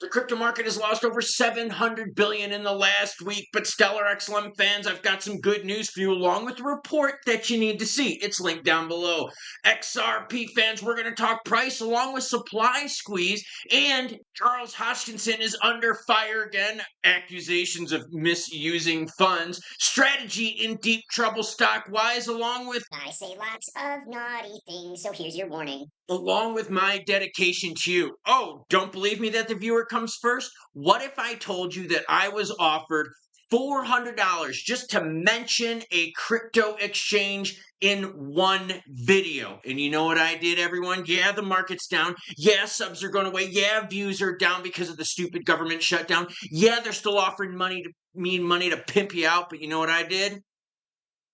The crypto market has lost over 700 billion in the last week, but Stellar XLM fans, I've got some good news for you along with the report that you need to see. It's linked down below. XRP fans, we're going to talk price along with supply squeeze, and Charles Hoskinson is under fire again. Accusations of misusing funds. Strategy in deep trouble stock-wise, along with I say lots of naughty things, so here's your warning. along with my dedication to you. Oh, don't believe me that the viewer comes first? What if I told you that I was offered $400 just to mention a crypto exchange in one video? And you know what I did, everyone? Yeah, the market's down. Yeah, subs are going away. Yeah, views are down because of the stupid government shutdown. Yeah, they're still offering money to pimp you out. But you know what I did?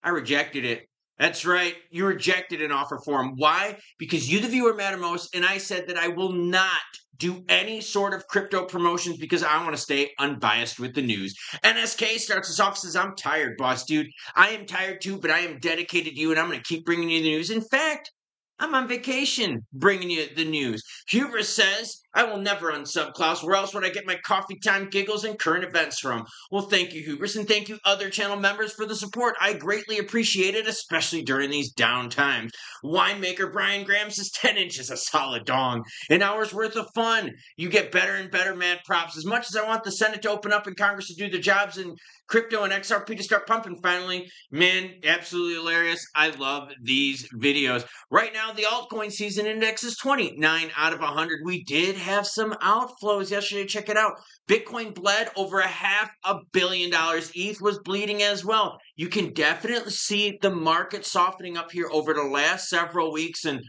I rejected it. That's right. You rejected an offer for him. Why? Because you, the viewer, matter most, and I said that I will not do any sort of crypto promotions because I want to stay unbiased with the news. NSK starts us off, says, I'm tired, boss dude. I am tired too, but I am dedicated to you, and I'm going to keep bringing you the news. In fact, I'm on vacation bringing you the news. Hubris says, I will never unsub Klaus. Where else would I get my coffee time giggles and current events from? Well, thank you, Hubris, and thank you, other channel members, for the support. I greatly appreciate it, especially during these down times. Winemaker Brian Graham says 10 inches a solid dong. An hour's worth of fun. You get better and better mad props. As much as I want the Senate to open up and Congress to do their jobs and crypto and XRP to start pumping finally, man, absolutely hilarious. I love these videos. Right now, the altcoin season index is 29 out of 100. We did have some outflows yesterday. Check it out. Bitcoin bled over $500 million. ETH was bleeding as well. You can definitely see the market softening up here over the last several weeks, and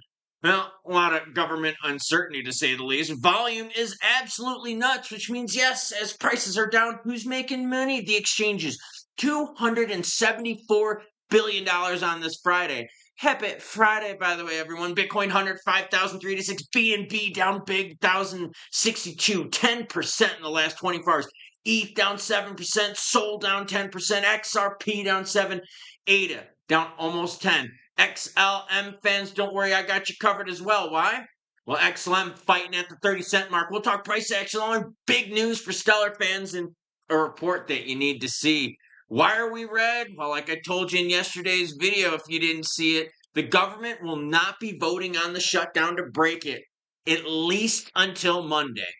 well, a lot of government uncertainty, to say the least. Volume is absolutely nuts, which means, yes, as prices are down, who's making money? The exchanges. $274 billion on this Friday. Happy Friday, by the way, everyone. Bitcoin 100, 5,386. BNB down big, 1,062. 10% in the last 24 hours. ETH down 7%. Sol down 10%. XRP down 7%. ADA down almost 10%. XLM fans, don't worry, I got you covered as well. Why? Well, XLM fighting at the 30-cent mark. We'll talk price action on big news for Stellar fans and a report that you need to see. Why are we red? Well, like I told you in yesterday's video, if you didn't see it, the government will not be voting on the shutdown to break it, at least until Monday.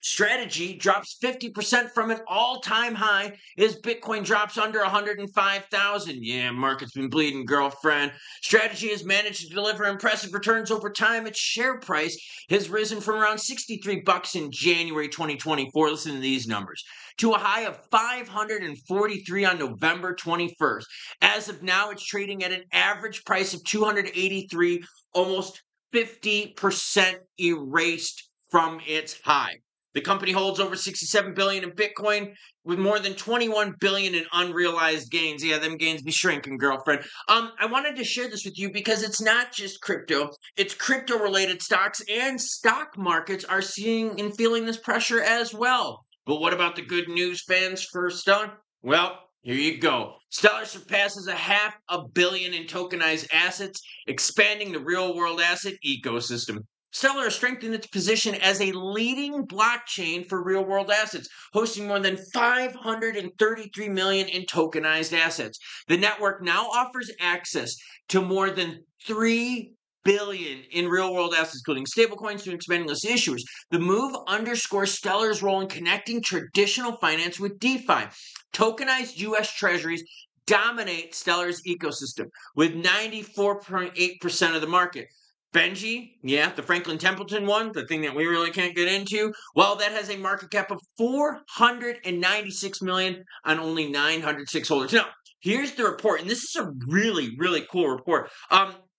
Strategy drops 50% from an all-time high as Bitcoin drops under 105,000. Yeah, market's been bleeding, girlfriend. Strategy has managed to deliver impressive returns over time. Its share price has risen from around 63 bucks in January 2024. Listen to these numbers. To a high of 543 on November 21st. As of now, it's trading at an average price of 283, almost 50% erased from its high. The company holds over $67 billion in Bitcoin with more than $21 billion in unrealized gains. Yeah, them gains be shrinking, girlfriend. I wanted to share this with you because it's not just crypto. It's crypto-related stocks, and stock markets are seeing and feeling this pressure as well. But what about the good news, fans, for Stellar? Well, here you go. Stellar surpasses $500 million in tokenized assets, expanding the real-world asset ecosystem. Stellar has strengthened its position as a leading blockchain for real-world assets, hosting more than 533 million in tokenized assets. The network now offers access to more than 3 billion in real-world assets, including stablecoins to expanding list issuers. The move underscores Stellar's role in connecting traditional finance with DeFi. Tokenized U.S. Treasuries dominate Stellar's ecosystem with 94.8% of the market. Benji, yeah, the Franklin Templeton one, the thing that we really can't get into, well, that has a market cap of 496 million on only 906 holders. Now, here's the report, and this is a really, really cool report.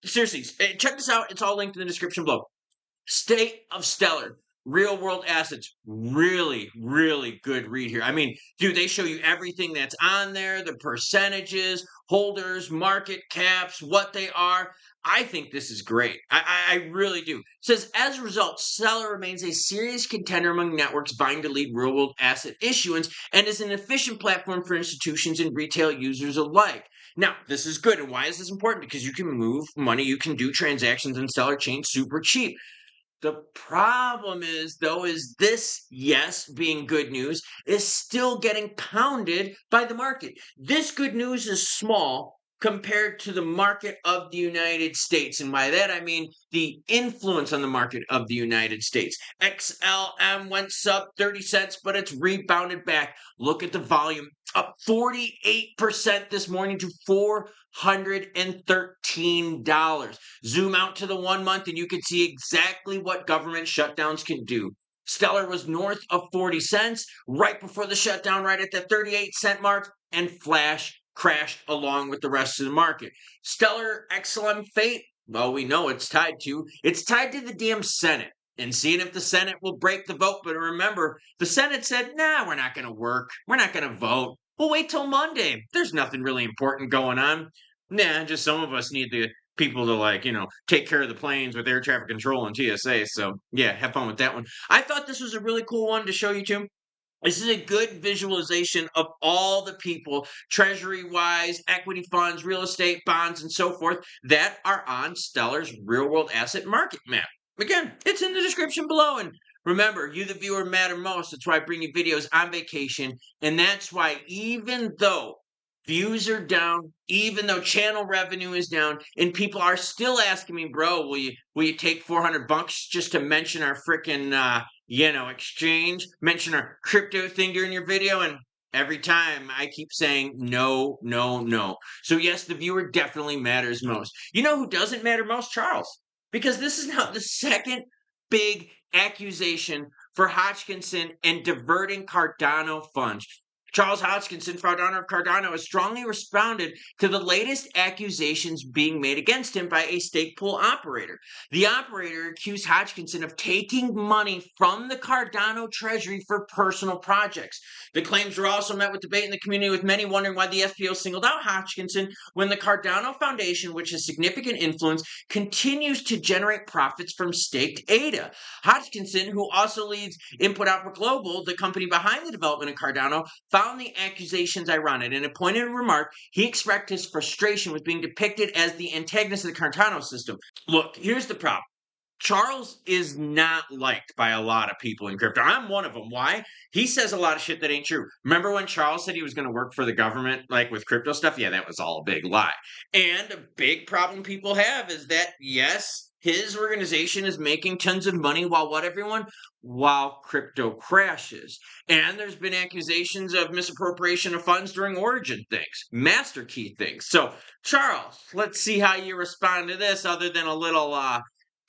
Seriously, check this out. It's all linked in the description below. State of Stellar. Real world assets. Really, really good read here. I mean, dude, they show you everything that's on there, the percentages, holders, market caps, what they are. I think this is great. I really do. It says, as a result, Stellar remains a serious contender among networks vying to lead real-world asset issuance and is an efficient platform for institutions and retail users alike. Now, this is good. And why is this important? Because you can move money, you can do transactions in Stellar Chain super cheap. The problem is, though, is this, yes, being good news, is still getting pounded by the market. This good news is small compared to the market of the United States. And by that, I mean the influence on the market of the United States. XLM went sub 30 cents, but it's rebounded back. Look at the volume, up 48% this morning to $413. Zoom out to the 1 month and you can see exactly what government shutdowns can do. Stellar was north of 40 cents right before the shutdown, right at the 38-cent mark, and flash crashed along with the rest of the market. Stellar XLM fate, well, we know it's tied to the damn Senate and seeing if the Senate will break the vote. But remember, the Senate said, nah, we're not going to work. We're not going to vote. We'll wait till Monday. There's nothing really important going on. Nah, just some of us need the people to take care of the planes with air traffic control and TSA. So yeah, have fun with that one. I thought this was a really cool one to show you too. This is a good visualization of all the people, treasury-wise, equity funds, real estate, bonds, and so forth, that are on Stellar's real-world asset market map. Again, it's in the description below. And remember, you, the viewer, matter most. That's why I bring you videos on vacation. And that's why even though views are down, even though channel revenue is down, and people are still asking me, bro, will you take $400 just to mention our freaking exchange, mention our crypto thing during your video? And every time I keep saying no, no, no. So yes, the viewer definitely matters most. You know who doesn't matter most? Charles. Because this is now the second big accusation for Hodgkinson and diverting Cardano funds. Charles Hodgkinson, founder of Cardano, has strongly responded to the latest accusations being made against him by a stake pool operator. The operator accused Hodgkinson of taking money from the Cardano treasury for personal projects. The claims were also met with debate in the community, with many wondering why the SPO singled out Hodgkinson when the Cardano Foundation, which has significant influence, continues to generate profits from staked ADA. Hodgkinson, who also leads Input Output Global, the company behind the development of Cardano, found the accusations ironic. In a pointed remark, he expressed his frustration with being depicted as the antagonist of the Cardano system. Look, here's the problem. Charles is not liked by a lot of people in crypto. I'm one of them. Why? He says a lot of shit that ain't true. Remember when Charles said he was going to work for the government, like with crypto stuff? Yeah, that was all a big lie. And a big problem people have is that, yes, his organization is making tons of money while what, everyone? While crypto crashes. And there's been accusations of misappropriation of funds during origin things, master key things. So, Charles, let's see how you respond to this other than a little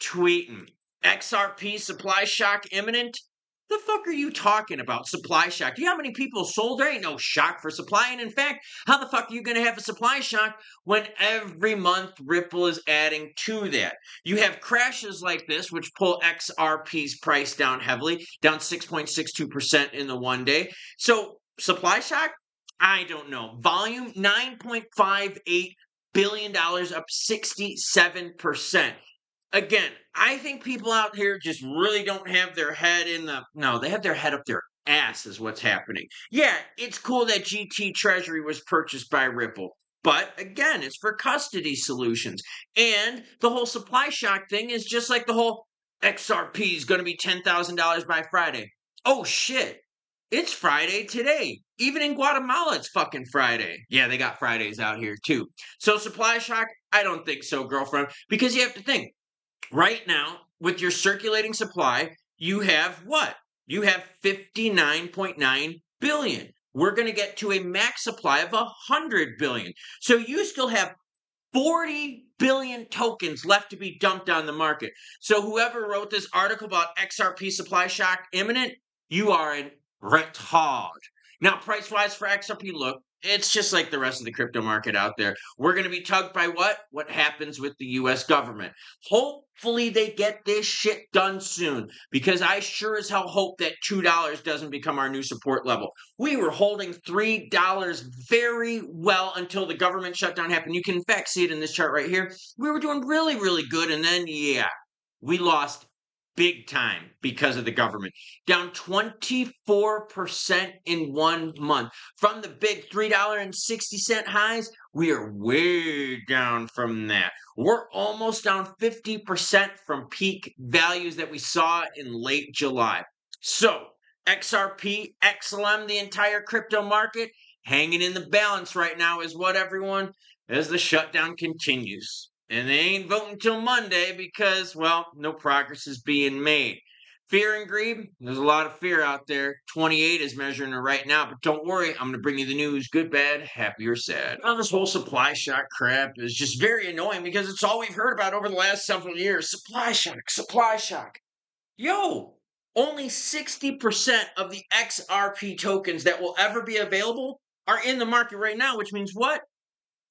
tweeting. XRP supply shock imminent? The fuck are you talking about? Supply shock? Do you know how many people sold? There ain't no shock for supply. And in fact, how the fuck are you going to have a supply shock when every month Ripple is adding to that? You have crashes like this, which pull XRP's price down heavily, down 6.62% in the 1 day. So, supply shock? I don't know. Volume, $9.58 billion, up 67%. Again, I think people out here just really don't have their head they have their head up their ass is what's happening. Yeah, it's cool that GT Treasury was purchased by Ripple. But again, it's for custody solutions. And the whole supply shock thing is just like the whole XRP is going to be $10,000 by Friday. Oh shit. It's Friday today. Even in Guatemala, it's fucking Friday. Yeah, they got Fridays out here too. So supply shock? I don't think so, girlfriend. Because you have to think. Right now, with your circulating supply, you have what? You have 59.9 billion. We're going to get to a max supply of 100 billion. So you still have 40 billion tokens left to be dumped on the market. So whoever wrote this article about XRP supply shock imminent, you are in retard. Now, price-wise for XRP, look, it's just like the rest of the crypto market out there. We're going to be tugged by what? What happens with the U.S. government. Hopefully they get this shit done soon, because I sure as hell hope that $2 doesn't become our new support level. We were holding $3 very well until the government shutdown happened. You can in fact see it in this chart right here. We were doing really, really good, and then, yeah, we lost big time because of the government. Down 24% in 1 month. From the big $3.60 highs, we are way down from that. We're almost down 50% from peak values that we saw in late July. So, XRP, XLM, the entire crypto market, hanging in the balance right now is what everyone, as the shutdown continues. And they ain't voting till Monday because, well, no progress is being made. Fear and greed, there's a lot of fear out there. 28 is measuring it right now, but don't worry, I'm going to bring you the news, good, bad, happy, or sad. Now, this whole supply shock crap is just very annoying because it's all we've heard about over the last several years. Supply shock, supply shock. Yo, only 60% of the XRP tokens that will ever be available are in the market right now, which means what?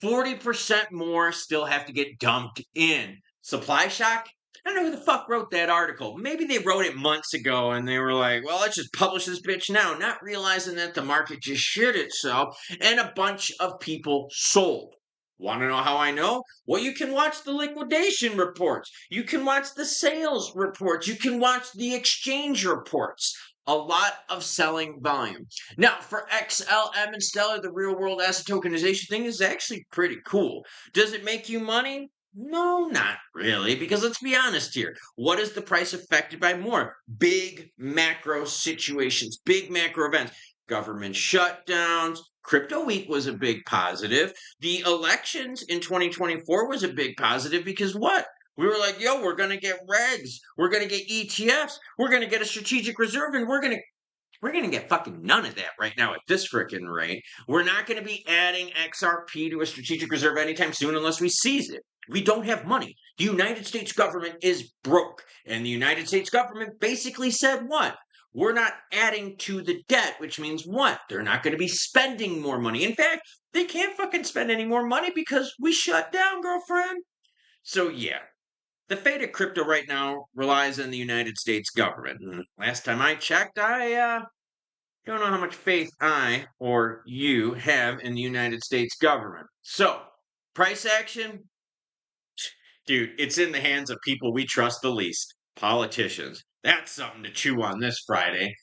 40% more still have to get dumped in. Supply shock? I don't know who the fuck wrote that article. Maybe they wrote it months ago and they were like, well, let's just publish this bitch now, not realizing that the market just shit itself and a bunch of people sold. Want to know how I know? Well, you can watch the liquidation reports. You can watch the sales reports. You can watch the exchange reports. A lot of selling volume. Now, for XLM and Stellar, the real world asset tokenization thing is actually pretty cool. Does it make you money? No, not really, because let's be honest here. What is the price affected by more? Big macro situations, big macro events, government shutdowns. Crypto Week was a big positive. The elections in 2024 was a big positive because what? We were like, yo, we're going to get regs. We're going to get ETFs. We're going to get a strategic reserve, and we're going to get fucking none of that right now at this frickin' rate. We're not going to be adding XRP to a strategic reserve anytime soon unless we seize it. We don't have money. The United States government is broke. And the United States government basically said what? We're not adding to the debt, which means what? They're not going to be spending more money. In fact, they can't fucking spend any more money because we shut down, girlfriend. So yeah, the fate of crypto right now relies on the United States government. And last time I checked, I don't know how much faith I or you have in the United States government. So, price action? Dude, it's in the hands of people we trust the least. Politicians. That's something to chew on this Friday.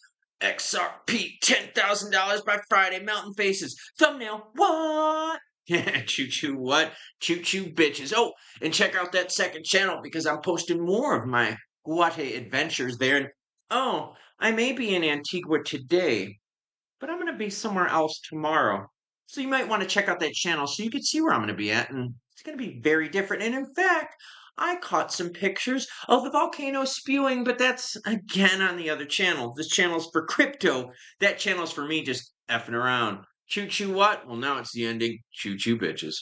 XRP, $10,000 by Friday, Mountain Faces. Thumbnail, what? Choo choo what? Choo choo bitches. Oh, and check out that second channel because I'm posting more of my Guate adventures there. And oh, I may be in Antigua today, but I'm going to be somewhere else tomorrow. So you might want to check out that channel so you can see where I'm going to be at. And it's going to be very different. And in fact, I caught some pictures of the volcano spewing, but that's again on the other channel. This channel's for crypto. That channel's for me just effing around. Choo choo what? Well, now it's the ending. Choo choo bitches.